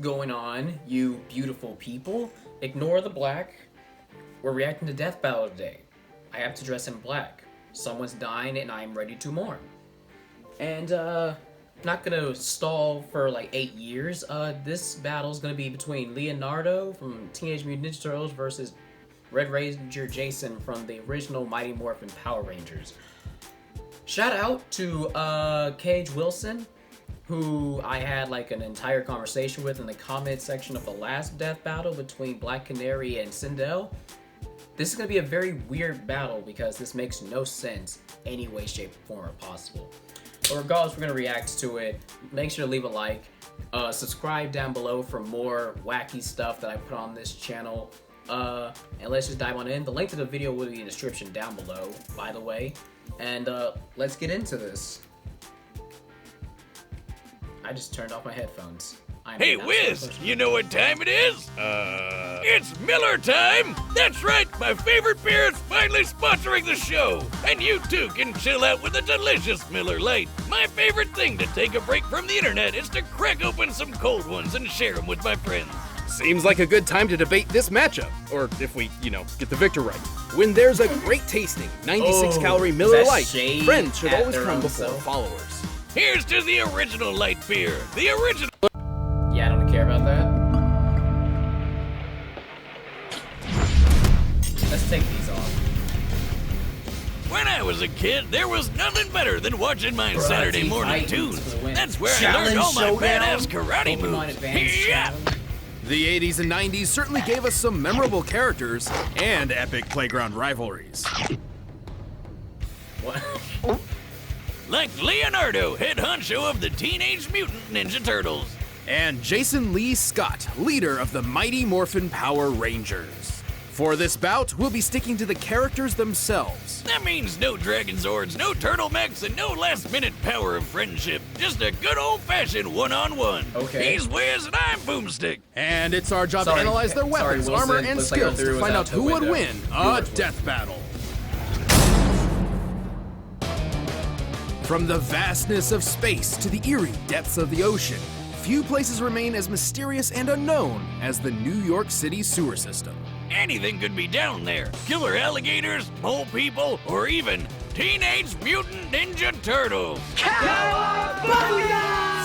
going on, you beautiful people? Ignore the black. We're reacting to Death Battle today. I have to dress in black. Someone's dying and I'm ready to mourn. And, not gonna stall for like 8 years. This battle's gonna be between Leonardo from Teenage Mutant Ninja Turtles versus Red Ranger Jason from the original Mighty Morphin Power Rangers. Shout out to Cage Wilson, who I had like an entire conversation with in the comment section of the last death battle between Black Canary and Sindel. This is going to be a very weird battle because this makes no sense any way, shape, or form possible. But regardless, we're going to react to it. Make sure to leave a like. Subscribe down below for more wacky stuff that I put on this channel. And let's just dive on in. The link to the video will be in the description down below, by the way. And let's get into this. I just turned off my headphones. Hey, Wiz, you know what time it is? It's Miller time! That's right, my favorite beer is finally sponsoring the show. And you too can chill out with a delicious Miller Lite. My favorite thing to take a break from the internet is to crack open some cold ones and share them with my friends. Seems like a good time to debate this matchup, or if we, get the victor right. When there's a great tasting, 96-calorie Miller Lite, friends should always come before followers. Here's to the original light beer, the original... Yeah, I don't care about that. Let's take these off. When I was a kid, there was nothing better than watching my Saturday morning tunes. That's where I learned all my badass karate moves. Yeah. The 80s and 90s certainly gave us some memorable characters and epic playground rivalries. What? Like Leonardo, head honcho of the Teenage Mutant Ninja Turtles. And Jason Lee Scott, leader of the Mighty Morphin Power Rangers. For this bout, we'll be sticking to the characters themselves. That means no Dragon Zords, no Turtle Mechs, and no last-minute power of friendship. Just a good old-fashioned one-on-one. Okay. He's Wiz and I'm Boomstick. And it's our job to analyze their weapons, armor, and skills to find out who would win a death battle. From the vastness of space to the eerie depths of the ocean, few places remain as mysterious and unknown as the New York City sewer system. Anything could be down there. Killer alligators, mole people, or even Teenage Mutant Ninja Turtles.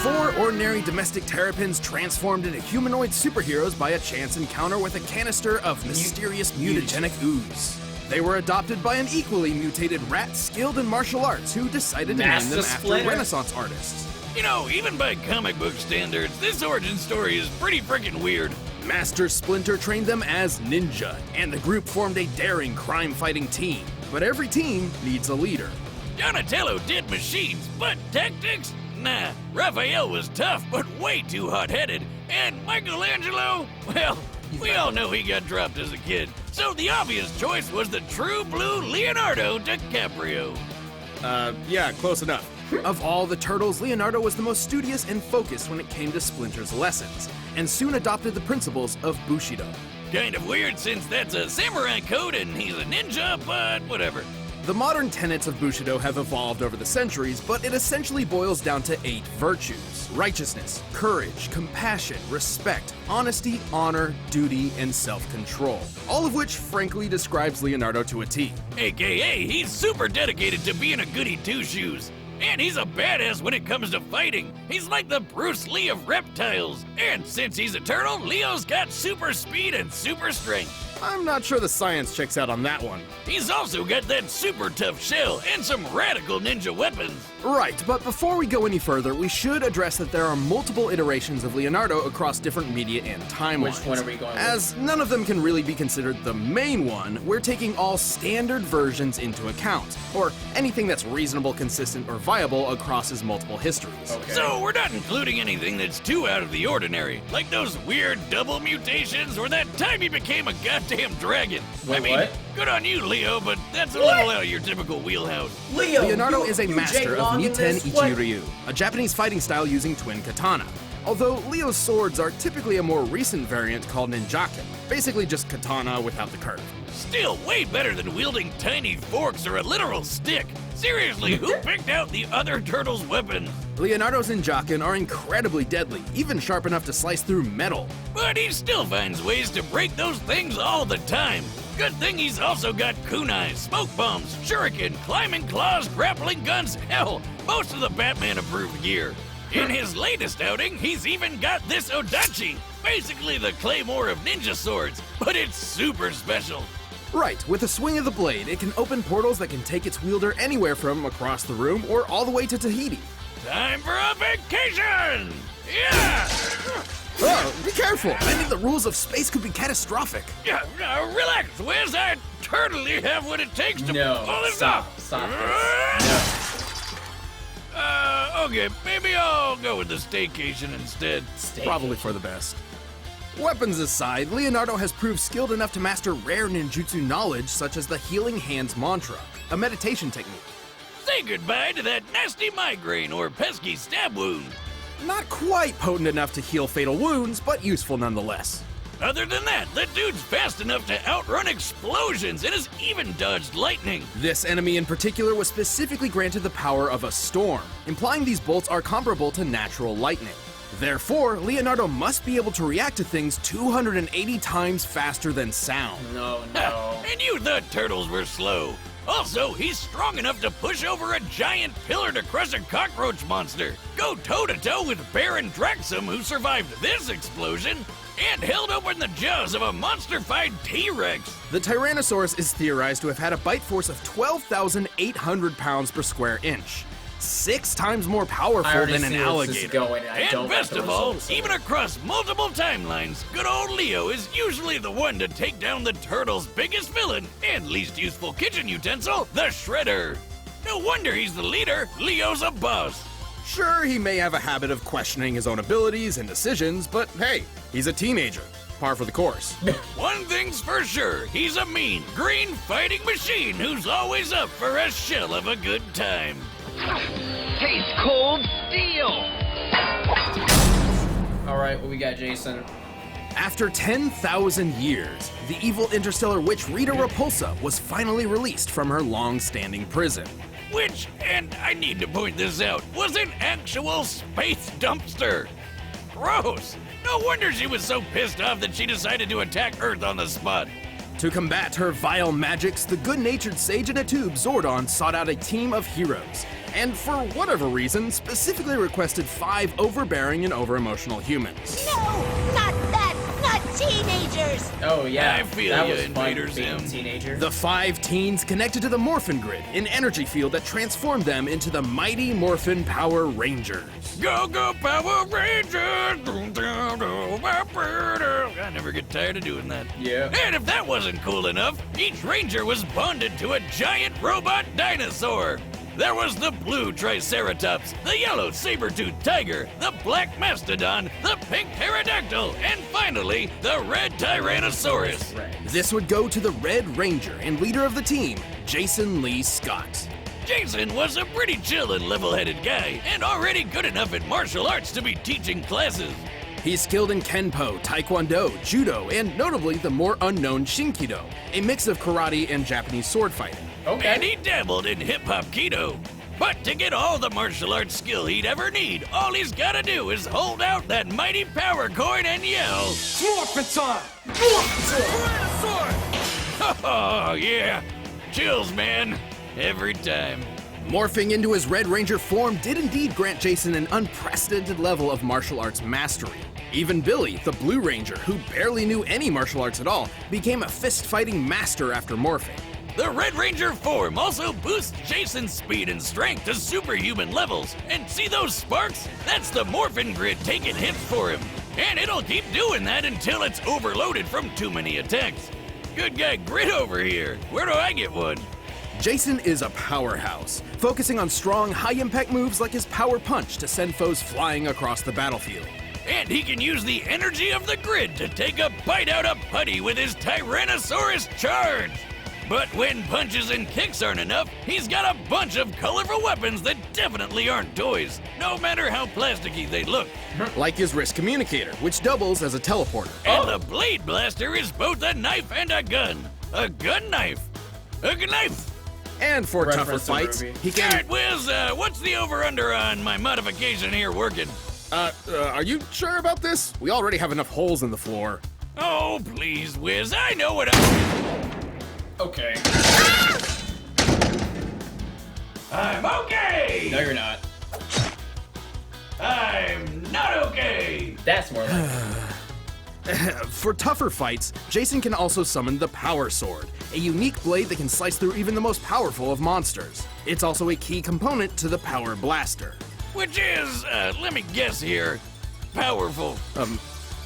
Four ordinary domestic terrapins transformed into humanoid superheroes by a chance encounter with a canister of mysterious mutagenic ooze. They were adopted by an equally mutated rat skilled in martial arts who decided to name them after Renaissance artists. You know, even by comic book standards, this origin story is pretty freaking weird. Master Splinter trained them as ninja, and the group formed a daring crime-fighting team. But every team needs a leader. Donatello did machines, but tactics? Nah, Raphael was tough, but way too hot-headed. And Michelangelo? Well, we all know he got dropped as a kid. So the obvious choice was the true blue Leonardo DiCaprio. Yeah, close enough. Of all the turtles, Leonardo was the most studious and focused when it came to Splinter's lessons, and soon adopted the principles of Bushido. Kind of weird since that's a samurai code and he's a ninja, but whatever. The modern tenets of Bushido have evolved over the centuries, but it essentially boils down to 8 virtues: righteousness, courage, compassion, respect, honesty, honor, duty, and self-control. All of which frankly describes Leonardo to a T. AKA, he's super dedicated to being a goody two-shoes. And he's a badass when it comes to fighting. He's like the Bruce Lee of reptiles. And since he's a turtle, Leo's got super speed and super strength. I'm not sure the science checks out on that one. He's also got that super tough shell and some radical ninja weapons. Right, but before we go any further, we should address that there are multiple iterations of Leonardo across different media and timelines. Which one are we going with? As none of them can really be considered the main one, we're taking all standard versions into account, or anything that's reasonable, consistent, or viable across his multiple histories. Okay. So we're not including anything that's too out of the ordinary, like those weird double mutations or that time he became a goddamn dragon. Wait, I mean, what? good on you, Leo, but that's a little out of your typical wheelhouse. Leonardo is a master of Miten Ichiryu, a Japanese fighting style using twin katana. Although Leo's swords are typically a more recent variant called ninjaken, basically just katana without the curve. Still way better than wielding tiny forks or a literal stick. Seriously, who picked out the other turtle's weapon? Leonardo's ninjaken are incredibly deadly, even sharp enough to slice through metal. But he still finds ways to break those things all the time. Good thing he's also got kunais, smoke bombs, shuriken, climbing claws, grappling guns, hell, most of the Batman-approved gear. In his latest outing, he's even got this odachi, basically the claymore of ninja swords, but it's super special. Right, with a swing of the blade, it can open portals that can take its wielder anywhere from across the room or all the way to Tahiti. Time for a vacation! Yeah! Oh, be careful! I think the rules of space could be catastrophic. Yeah, relax, Wiz. I totally have what it takes to No, pull this stop, off. stop this. Okay, maybe I'll go with the staycation instead. Probably for the best. Weapons aside, Leonardo has proved skilled enough to master rare ninjutsu knowledge such as the Healing Hands mantra, a meditation technique. Say goodbye to that nasty migraine or pesky stab wound. Not quite potent enough to heal fatal wounds, but useful nonetheless. Other than that, the dude's fast enough to outrun explosions and has even dodged lightning. This enemy in particular was specifically granted the power of a storm, implying these bolts are comparable to natural lightning. Therefore, Leonardo must be able to react to things 280 times faster than sound. No. And you thought turtles were slow. Also, he's strong enough to push over a giant pillar to crush a cockroach monster, go toe-to-toe with Baron Draxum, who survived this explosion, and held open the jaws of a monster-fied T-Rex. The Tyrannosaurus is theorized to have had a bite force of 12,800 pounds per square inch. 6 times more I powerful already than see an where this is alligator. going, and I And don't best like the of all, results. even across multiple timelines, good old Leo is usually the one to take down the turtle's biggest villain and least useful kitchen utensil, the Shredder. No wonder he's the leader. Leo's a boss. Sure, he may have a habit of questioning his own abilities and decisions, but hey, he's a teenager. Par for the course. One thing's for sure, he's a mean, green fighting machine who's always up for a shell of a good time. Tastes cold steel! Alright, what we got, Jason? After 10,000 years, the evil interstellar witch Rita Repulsa was finally released from her long-standing prison. Which, and I need to point this out, was an actual space dumpster. Gross. No wonder she was so pissed off that she decided to attack Earth on the spot. To combat her vile magics, the good-natured sage in a tube, Zordon, sought out a team of heroes, and for whatever reason, specifically requested 5 overbearing and over-emotional humans. No, not that, not teenagers. Oh yeah, I feel that ya, was fun Invaders being a Zim. teenager. The 5 teens connected to the Morphin Grid, an energy field that transformed them into the mighty Morphin Power Rangers. Go, go, Power Rangers! I never get tired of doing that. Yeah. And if that wasn't cool enough, each ranger was bonded to a giant robot dinosaur. There was the blue Triceratops, the yellow saber-toothed tiger, the black mastodon, the pink pterodactyl, and finally, the red Tyrannosaurus. This would go to the Red Ranger and leader of the team, Jason Lee Scott. Jason was a pretty chill and level-headed guy, and already good enough at martial arts to be teaching classes. He's skilled in Kenpo, Taekwondo, Judo, and notably the more unknown Shinkido, a mix of karate and Japanese sword fighting. Okay. And he dabbled in hip-hop keto. But to get all the martial arts skill he'd ever need, all he's gotta do is hold out that mighty power coin and yell, Morphin' time! Morphin' oh yeah, chills, man, every time. Morphing into his Red Ranger form did indeed grant Jason an unprecedented level of martial arts mastery. Even Billy, the Blue Ranger, who barely knew any martial arts at all, became a fist-fighting master after morphing. The Red Ranger form also boosts Jason's speed and strength to superhuman levels. And see those sparks? That's the Morphin Grid taking hits for him. And it'll keep doing that until it's overloaded from too many attacks. Good guy Grid over here. Where do I get one? Jason is a powerhouse, focusing on strong, high-impact moves like his Power Punch to send foes flying across the battlefield. And he can use the energy of the grid to take a bite out of Putty with his Tyrannosaurus Charge. But when punches and kicks aren't enough, he's got a bunch of colorful weapons that definitely aren't toys, no matter how plasticky they look. Like his wrist communicator, which doubles as a teleporter. And the Blade Blaster is both a knife and a gun. A gun knife. A knife. And for tougher Reference to fights, movie. he All can... right, Wiz, what's the over-under on my modification here working? Are you sure about this? We already have enough holes in the floor. Oh, please, Wiz, I know what I... Okay. I'm okay! No, you're not. I'm not okay! That's more like it. For tougher fights, Jason can also summon the Power Sword, a unique blade that can slice through even the most powerful of monsters. It's also a key component to the Power Blaster. Which is, let me guess here, powerful.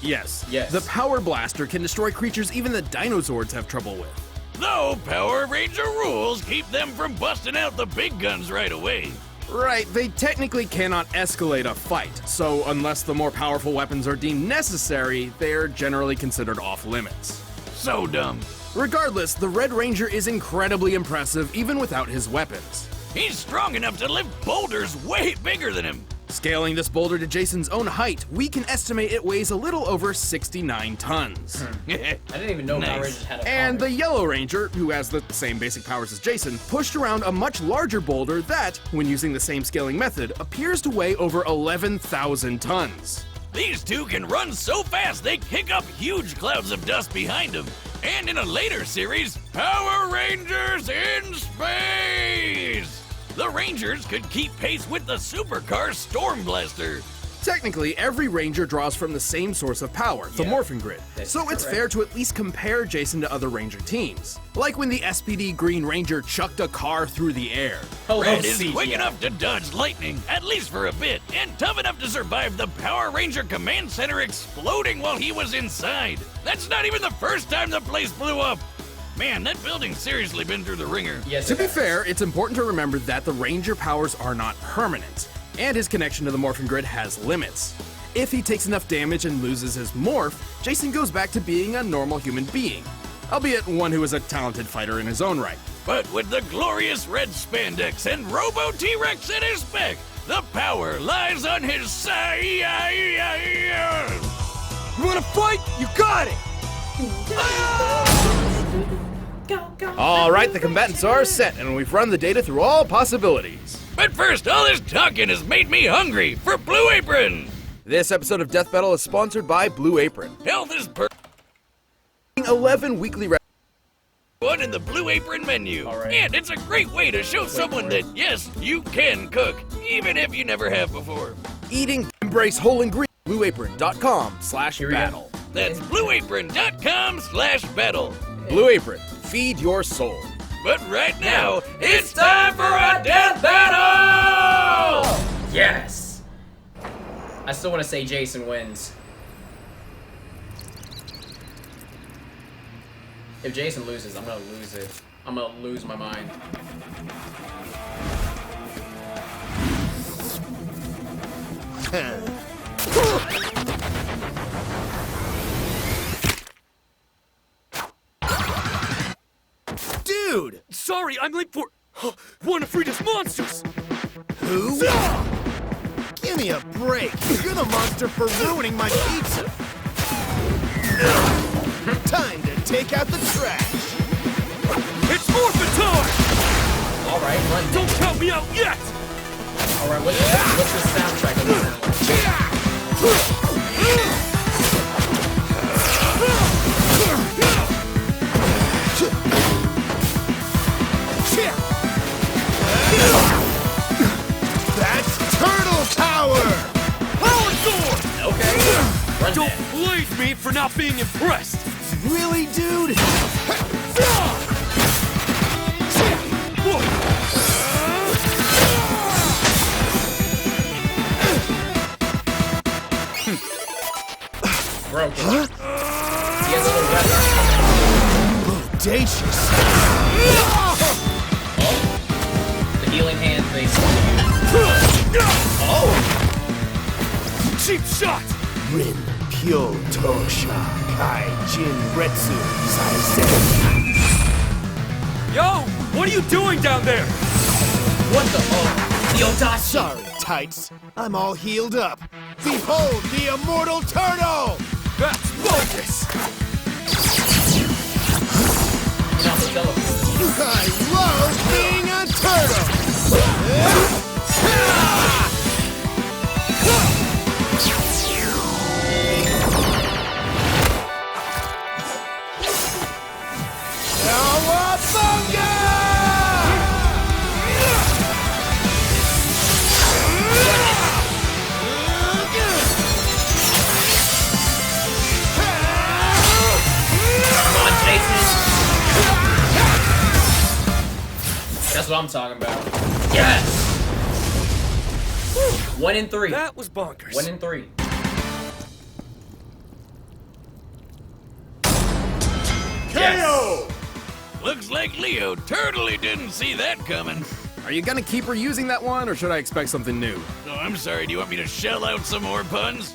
Yes. Yes. The Power Blaster can destroy creatures even the dinosaurs have trouble with. Though Power Ranger rules keep them from busting out the big guns right away. Right, they technically cannot escalate a fight, so unless the more powerful weapons are deemed necessary, they're generally considered off limits. So dumb. Regardless, the Red Ranger is incredibly impressive even without his weapons. He's strong enough to lift boulders way bigger than him. Scaling this boulder to Jason's own height, we can estimate it weighs a little over 69 tons. I didn't even know Power Nice. Rangers had a And comic. the Yellow Ranger, who has the same basic powers as Jason, pushed around a much larger boulder that, when using the same scaling method, appears to weigh over 11,000 tons. These two can run so fast they kick up huge clouds of dust behind them. And in a later series, Power Rangers in Space! The Rangers could keep pace with the supercar Storm Blaster. Technically, every Ranger draws from the same source of power, the Yeah, Morphin Grid, that's so it's correct. fair to at least compare Jason to other Ranger teams. Like when the SPD Green Ranger chucked a car through the air. Hello, Red is CGI. quick enough to dodge lightning, at least for a bit, and tough enough to survive the Power Ranger Command Center exploding while he was inside. That's not even the first time the place blew up. Man, that building's seriously been through the ringer. Yes, To it be has. fair, it's important to remember that the Ranger powers are not permanent, and his connection to the Morphin Grid has limits. If he takes enough damage and loses his morph, Jason goes back to being a normal human being, albeit one who is a talented fighter in his own right. But with the glorious red spandex and Robo T-Rex in his back, the power lies on his side. You wanna fight? You got it! All right, the combatants are set, and we've run the data through all possibilities. But first, all this talking has made me hungry for Blue Apron. This episode of Death Battle is sponsored by Blue Apron. Health is 11 weekly one in the Blue Apron menu. All right. And it's a great way to show someone that, yes, you can cook, even if you never have before. eating embrace whole ingredients. Here we BlueApron.com/battle. go. That's blueapron.com/battle. Blue Apron, feed your soul. But right now, it's time for a death battle! Yes! I still want to say Jason wins. If Jason loses, I'm gonna lose it. I'm gonna lose my mind. Dude! Sorry, I'm late for... One of Frida's monsters! Who? Give me a break. You're the monster for ruining my pizza. Time to take out the trash. It's morphin' time! Alright, run. Don't count me out yet! Alright, what's the soundtrack of this sound like? That's turtle power! Power sword! Okay. Run Don't that. blame me for not being impressed! Really, dude? Broken. He has a little weapon. Audacious. The healing hand thing. Cheap shot! Rin Kyo Tosha Kai Jin Retsu Saisen. What are you doing down there? What the? Oh, the Odachi. Sorry, tights. I'm all healed up. Behold the immortal turtle! That's bogus! Now the teleport. I love being a turtle! Cowabunga! Come on, Jason. That's what I'm talking about. Yes! 1 in 3. That was bonkers. 1 in 3. KO! Looks like Leo totally didn't see that coming. Are you gonna keep reusing that one, or should I expect something new? Oh, I'm sorry, do you want me to shell out some more puns?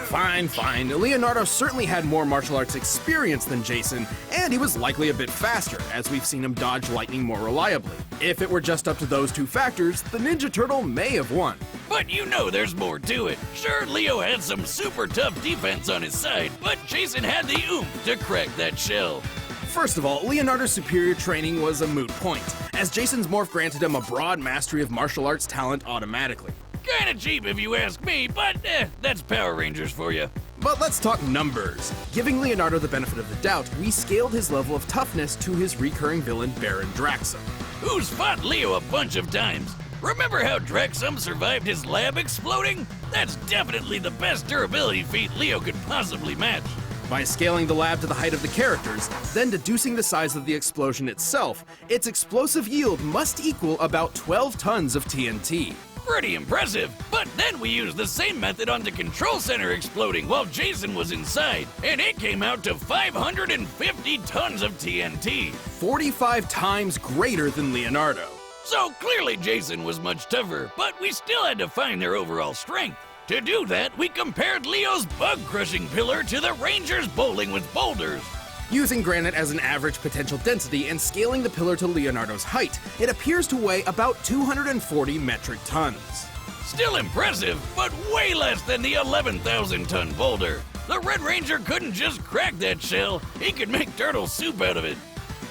Fine, fine. Leonardo certainly had more martial arts experience than Jason, and he was likely a bit faster, as we've seen him dodge lightning more reliably. If it were just up to those two factors, the Ninja Turtle may have won. But you know there's more to it. Sure, Leo had some super tough defense on his side, but Jason had the oomph to crack that shell. First of all, Leonardo's superior training was a moot point, as Jason's morph granted him a broad mastery of martial arts talent automatically. Kinda cheap if you ask me, but that's Power Rangers for you. But let's talk numbers. Giving Leonardo the benefit of the doubt, we scaled his level of toughness to his recurring villain Baron Draxum. Who's fought Leo a bunch of times? Remember how Draxum survived his lab exploding? That's definitely the best durability feat Leo could possibly match. By scaling the lab to the height of the characters, then deducing the size of the explosion itself, its explosive yield must equal about 12 tons of TNT. Pretty impressive, but then we used the same method on the control center exploding while Jason was inside, and it came out to 550 tons of TNT. 45 times greater than Leonardo. So clearly Jason was much tougher, but we still had to find their overall strength. To do that, we compared Leo's bug-crushing pillar to the Rangers bowling with boulders. Using granite as an average potential density and scaling the pillar to Leonardo's height, it appears to weigh about 240 metric tons. Still impressive, but way less than the 11,000-ton boulder. The Red Ranger couldn't just crack that shell, he could make turtle soup out of it.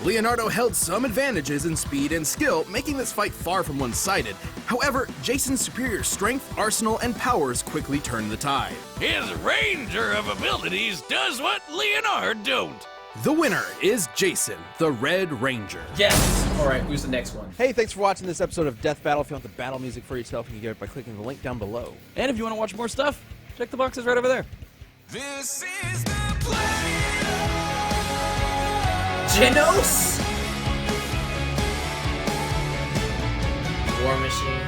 Leonardo held some advantages in speed and skill, making this fight far from one-sided. However, Jason's superior strength, arsenal, and powers quickly turned the tide. His Ranger of abilities does what Leonardo don't. The winner is Jason, the Red Ranger. Yes! Alright, who's the next one? Hey, thanks for watching this episode of Death Battle. If you want the battle music for yourself, you can get it by clicking the link down below. And if you want to watch more stuff, check the boxes right over there. This is the play. Genos? War Machine.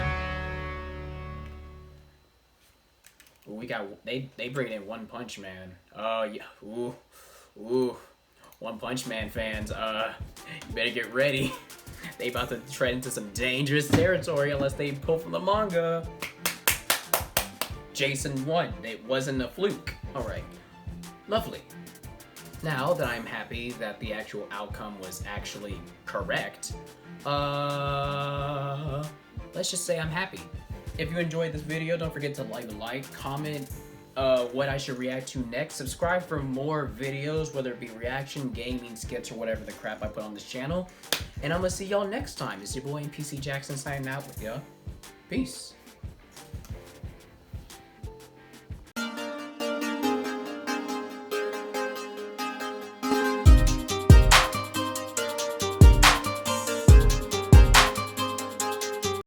Ooh, we got they bring in One Punch Man. Yeah. Ooh. One Punch Man fans, you better get ready. They about to tread into some dangerous territory unless they pull from the manga. Jason won. It wasn't a fluke. Alright. Lovely. Now that I'm happy that the actual outcome was actually correct, let's just say I'm happy. If you enjoyed this video, don't forget to like, comment what I should react to next. Subscribe for more videos, whether it be reaction, gaming, skits, or whatever the crap I put on this channel. And I'm gonna see y'all next time. It's your boy NPC Jackson signing out with ya. Peace.